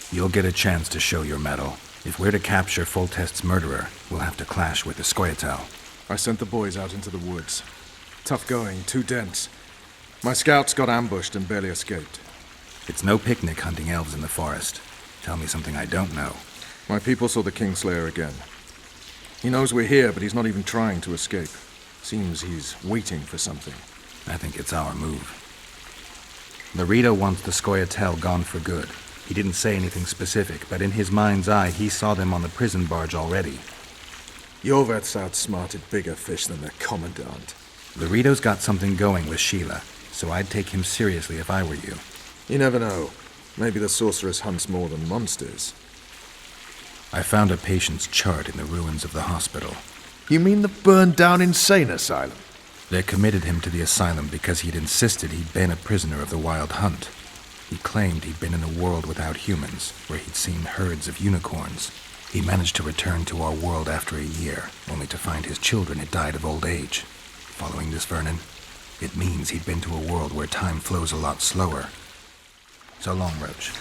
You'll get a chance to show your mettle. If we're to capture Foltest's murderer, we'll have to clash with the Scoia'tael. I sent the boys out into the woods. Tough going, too dense. My scouts got ambushed and barely escaped. It's no picnic hunting elves in the forest. Tell me something I don't know. My people saw the Kingslayer again. He knows we're here, but he's not even trying to escape. Seems he's waiting for something. I think it's our move. Larito wants the Scoia'tael gone for good. He didn't say anything specific, but in his mind's eye, he saw them on the prison barge already. Iorveth's outsmarted bigger fish than their commandant. Larito's got something going with Sheila, so I'd take him seriously if I were you. You never know. Maybe the sorceress hunts more than monsters. I found a patient's chart in the ruins of the hospital. You mean the burned-down insane asylum? They committed him to the asylum because he'd insisted he'd been a prisoner of the Wild Hunt. He claimed he'd been in a world without humans, where he'd seen herds of unicorns. He managed to return to our world after a year, only to find his children had died of old age. Following this, Vernon, it means he'd been to a world where time flows a lot slower. So long, Roche.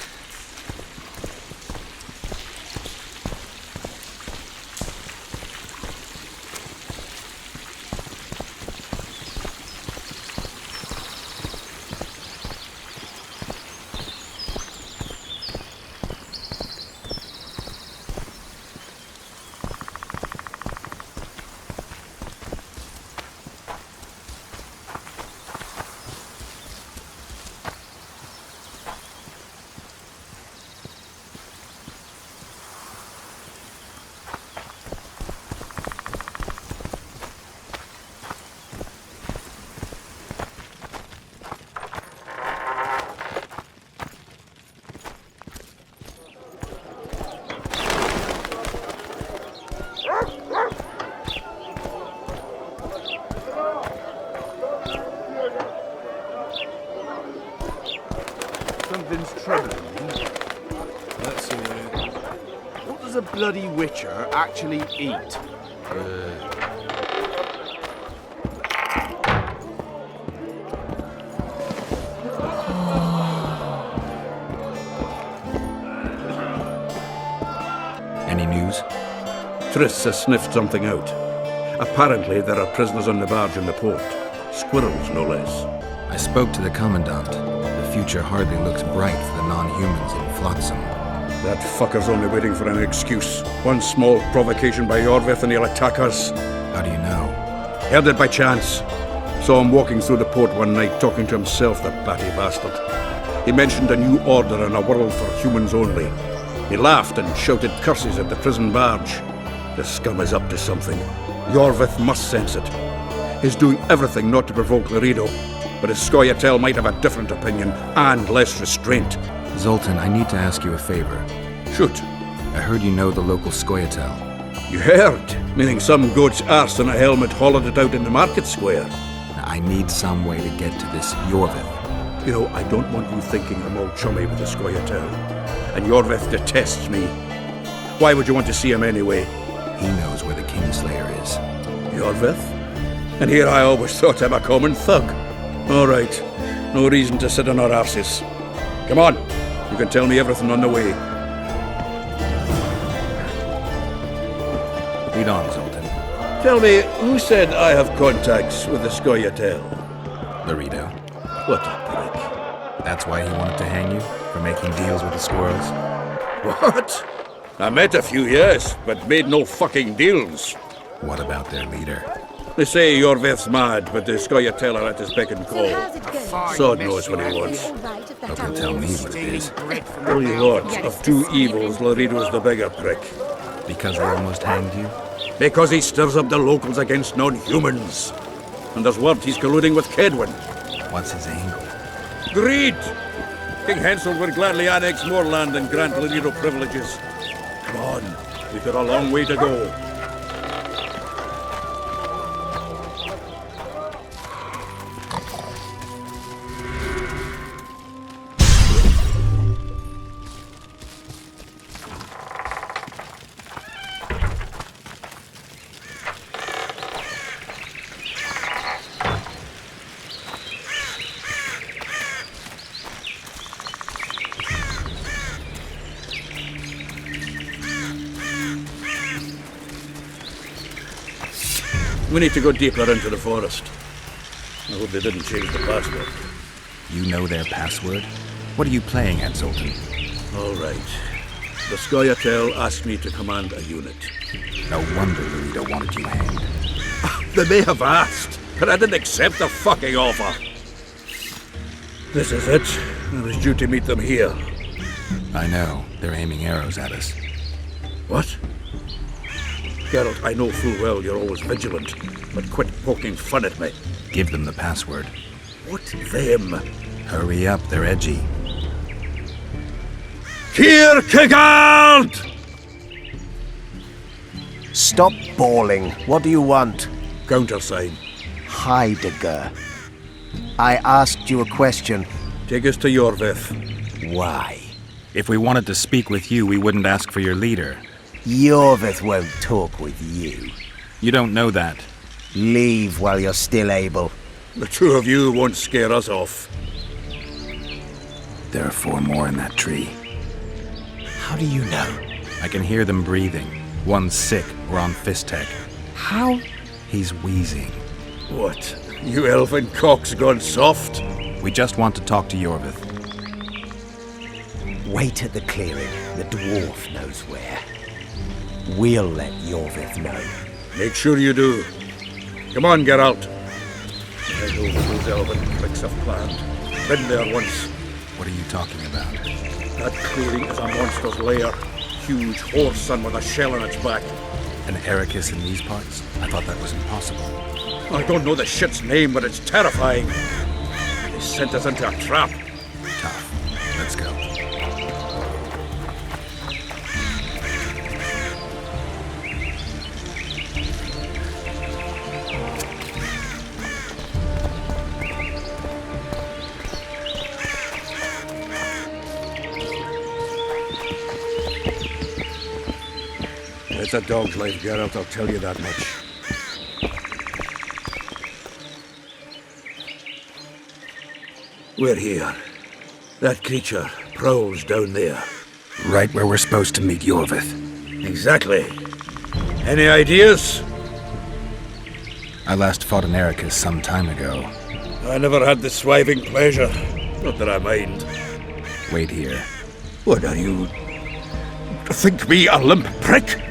Something's troubling me. Let's see. What does a bloody Witcher actually eat? Any news? Triss has sniffed something out. Apparently there are prisoners on the barge in the port. Squirrels, no less. I spoke to the Commandant. The future hardly looks bright for the non-humans in Flotsam. That fucker's only waiting for an excuse. One small provocation by Iorveth and he'll attack us. How do you know? Heard it by chance. Saw him walking through the port one night talking to himself, the batty bastard. He mentioned a new order and a world for humans only. He laughed and shouted curses at the prison barge. The scum is up to something. Iorveth must sense it. He's doing everything not to provoke Larito, but his Scoia'tael might have a different opinion and less restraint. Zoltan, I need to ask you a favor. Shoot. I heard you know the local Scoia'tael. You heard? Meaning some goat's arse in a helmet hollowed it out in the market square. I need some way to get to this Iorveth. You know, I don't want you thinking I'm all chummy with the Scoia'tael. And Iorveth detests me. Why would you want to see him anyway? He knows where the Kingslayer is. Iorveth? And here I always thought him a common thug. All right. No reason to sit on our arses. Come on. You can tell me everything on the way. Lead on, Zoltan. Tell me, who said I have contacts with the Scoia'tael? Larito. What a prick. That's why he wanted to hang you? For making deals with the squirrels? What? I met a few, yes, but made no fucking deals. What about their leader? They say Iorveth's mad, but the Scoia'tael are at his beck and call. Sod knows what he wants. Hope he'll tell me what it is. Oh Lord, of two evils, Larito's the bigger prick. Because we almost hanged you? Because he stirs up the locals against non-humans. And there's word he's colluding with Kedwin. What's his angle? Greed! King Hensel would gladly annex more land and grant Larito privileges. Come on, we've got a long way to go. We need to go deeper into the forest. I hope they didn't change the password. You know their password? What are you playing at, Zoltan? All right. The Scoia'tael asked me to command a unit. No wonder Louita wanted you hanged. They may have asked, but I didn't accept the fucking offer. This is it. I was due to meet them here. I know. They're aiming arrows at us. What? Geralt, I know full well you're always vigilant, but quit poking fun at me. Give them the password. What them? Hurry up, they're edgy. Kierkegaard! Stop bawling. What do you want? Countersign. Heidegger. I asked you a question. Take us to Iorveth. Why? If we wanted to speak with you, we wouldn't ask for your leader. Iorveth won't talk with you. You don't know that. Leave while you're still able. The two of you won't scare us off. There are 4 more in that tree. How do you know? I can hear them breathing. One's sick or on Fistech. How? He's wheezing. What? You elfin cock's gone soft? We just want to talk to Yorvith. Wait at the clearing. The dwarf knows where. We'll let Yorvith know. Make sure you do. Come on, Geralt. I know what those elven pricks have planned. Been there once. What are you talking about? That clearing is a monster's lair. Huge horse son with a shell on its back. An Ericus in these parts? I thought that was impossible. I don't know the shit's name, but it's terrifying. They sent us into a trap. Tough. Let's go. It's a dog's life, Geralt, I'll tell you that much. We're here. That creature prowls down there. Right where we're supposed to meet Yorvith. Exactly. Any ideas? I last fought an Ericus some time ago. I never had the swiving pleasure. Not that I mind. Wait here. What are you... think me a limp prick?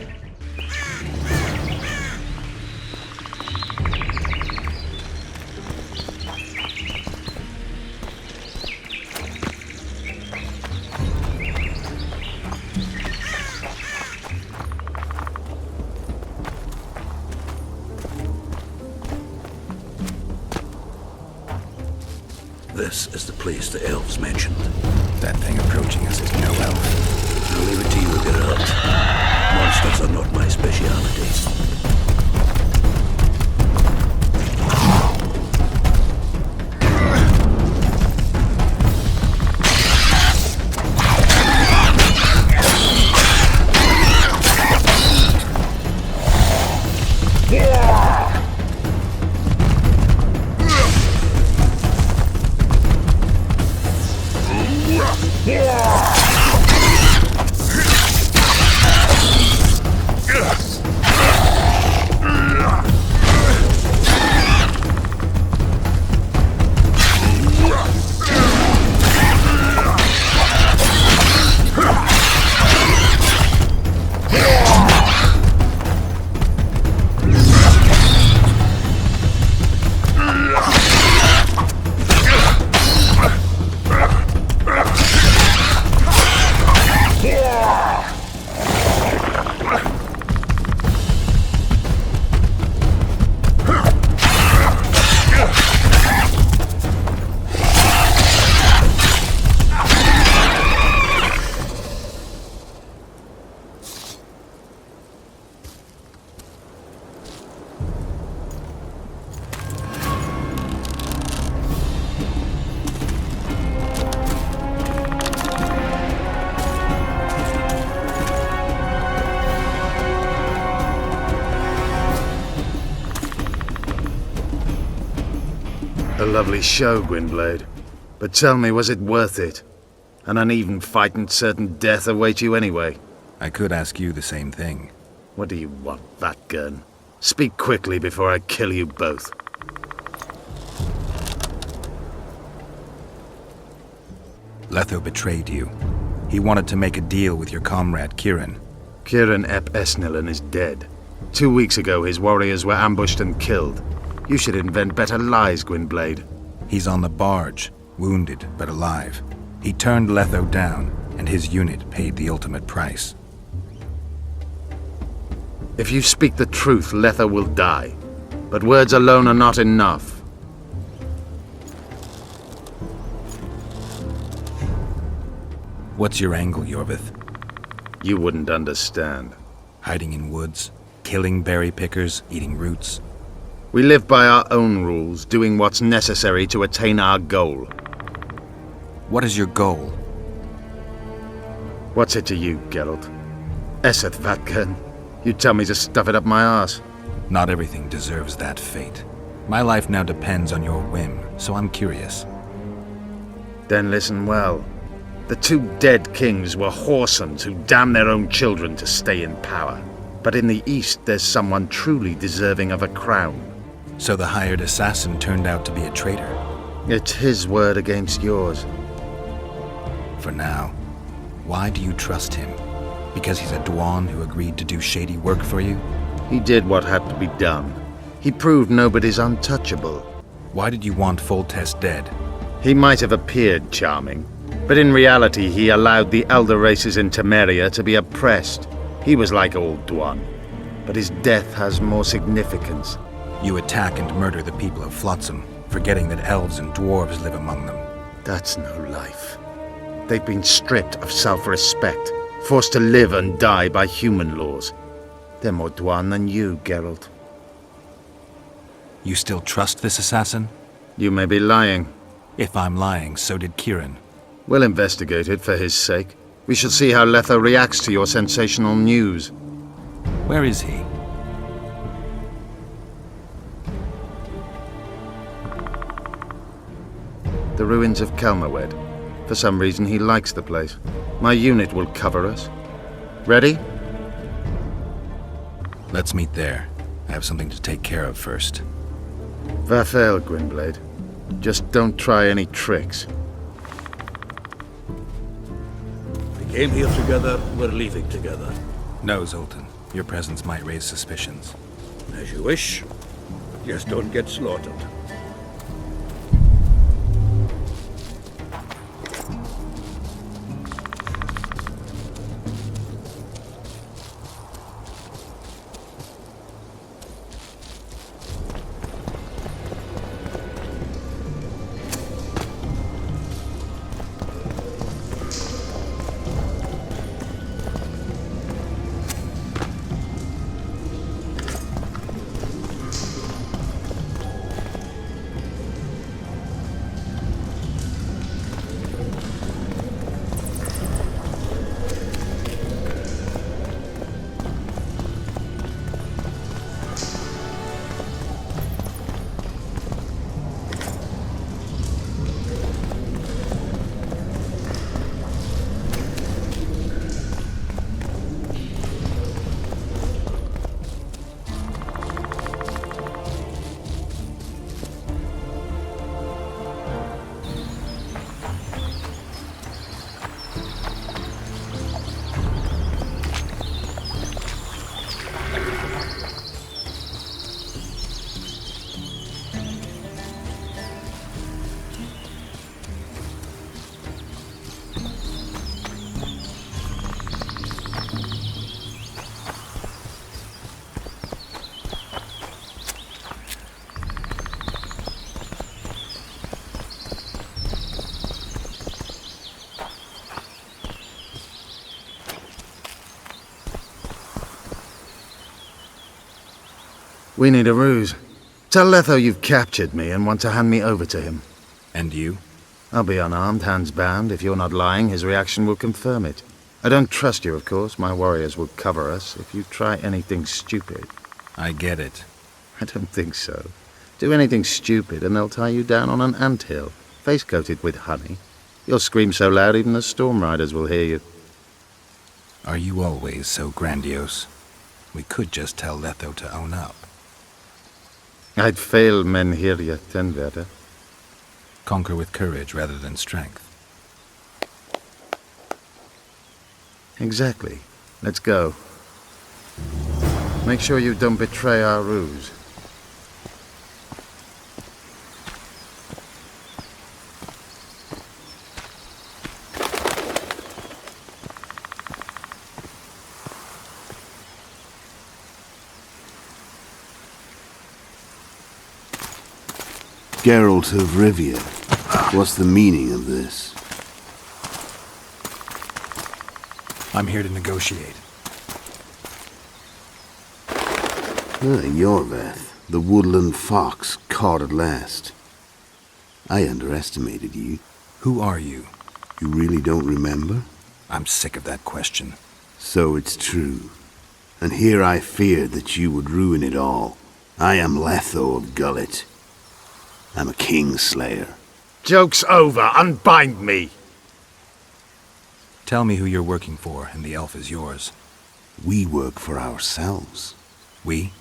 This is the place the elves mentioned. That thing approaching us is no elf. I'll leave it to you, Geralt. Monsters are not my speciality. A lovely show, Gwynblade. But tell me, was it worth it? An uneven fight and certain death await you anyway. I could ask you the same thing. What do you want, that gun? Speak quickly before I kill you both. Letho betrayed you. He wanted to make a deal with your comrade Kieran. Kieran Ep Esnillen is dead. 2 weeks ago, his warriors were ambushed and killed. You should invent better lies, Gwynblade. He's on the barge, wounded but alive. He turned Letho down, and his unit paid the ultimate price. If you speak the truth, Letho will die. But words alone are not enough. What's your angle, Iorveth? You wouldn't understand. Hiding in woods, killing berry pickers, eating roots. We live by our own rules, doing what's necessary to attain our goal. What is your goal? What's it to you, Geralt? Esseth Vatken. You tell me to stuff it up my arse. Not everything deserves that fate. My life now depends on your whim, so I'm curious. Then listen well. The 2 dead kings were whoresons who damned their own children to stay in power. But in the East, there's someone truly deserving of a crown. So the hired assassin turned out to be a traitor? It's his word against yours. For now. Why do you trust him? Because he's a Dwan who agreed to do shady work for you? He did what had to be done. He proved nobody's untouchable. Why did you want Foltest dead? He might have appeared charming, but in reality he allowed the elder races in Temeria to be oppressed. He was like old Dwan, but his death has more significance. You attack and murder the people of Flotsam, forgetting that elves and dwarves live among them. That's no life. They've been stripped of self-respect, forced to live and die by human laws. They're more Dwan than you, Geralt. You still trust this assassin? You may be lying. If I'm lying, so did Kieran. We'll investigate it for his sake. We shall see how Letho reacts to your sensational news. Where is he? The ruins of Kelmawed. For some reason he likes the place. My unit will cover us. Ready? Let's meet there. I have something to take care of first. Vafael, Gwynblade. Just don't try any tricks. We came here together, we're leaving together. No, Zoltan. Your presence might raise suspicions. As you wish. Just don't get slaughtered. We need a ruse. Tell Letho you've captured me and want to hand me over to him. And you? I'll be unarmed, hands bound. If you're not lying, his reaction will confirm it. I don't trust you, of course. My warriors will cover us if you try anything stupid. I get it. I don't think so. Do anything stupid and they'll tie you down on an anthill, face-coated with honey. You'll scream so loud even the storm riders will hear you. Are you always so grandiose? We could just tell Letho to own up. I'd fail men here yet and better. Conquer with courage rather than strength. Exactly. Let's go. Make sure you don't betray our ruse. Geralt of Rivia. What's the meaning of this? I'm here to negotiate. Iorveth, the woodland fox, caught at last. I underestimated you. Who are you? You really don't remember? I'm sick of that question. So it's true. And here I feared that you would ruin it all. I am Letho of Gullet. I'm a Kingslayer. Joke's over. Unbind me. Tell me who you're working for, and the elf is yours. We work for ourselves. We?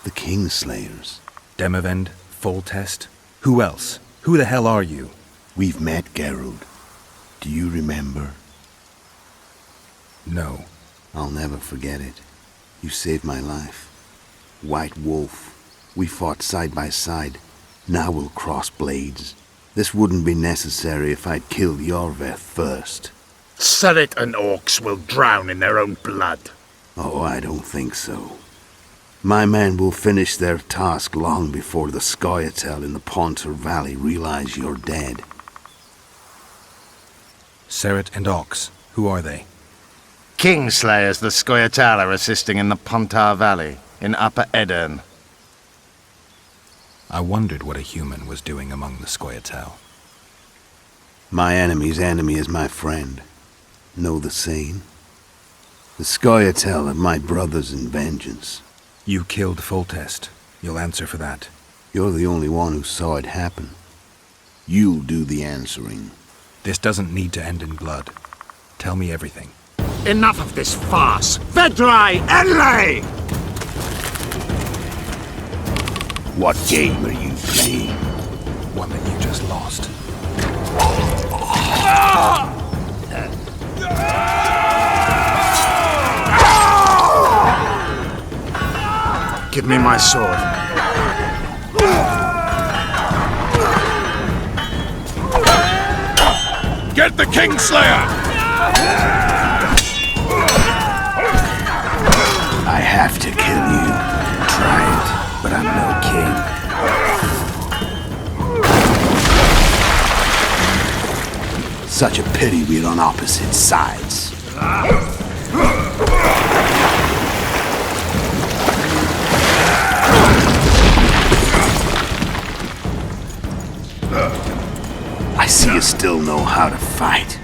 The Kingslayers. Demavend? Foltest? Who else? Who the hell are you? We've met, Geralt. Do you remember? No. I'll never forget it. You saved my life. White Wolf. We fought side by side. Now we'll cross blades. This wouldn't be necessary if I'd killed Iorveth first. Surrey and orcs will drown in their own blood. Oh, I don't think so. My men will finish their task long before the Scoia'tael in the Pontar Valley realize you're dead. Surrey and Ox. Who are they? Kingslayers the Scoia'tael are assisting in the Pontar Valley, in Upper Edirn. I wondered what a human was doing among the Scoia'tael. My enemy's enemy is my friend. Know the saying? The Scoia'tael are my brothers in vengeance. You killed Foltest. You'll answer for that. You're the only one who saw it happen. You'll do the answering. This doesn't need to end in blood. Tell me everything. Enough of this farce! Vedrai Enlay! What game are you playing? One that you just lost. Give me my sword. Get the Kingslayer! I have to kill you. Try it, but I'm no king. Such a pity we're on opposite sides. I see you still know how to fight.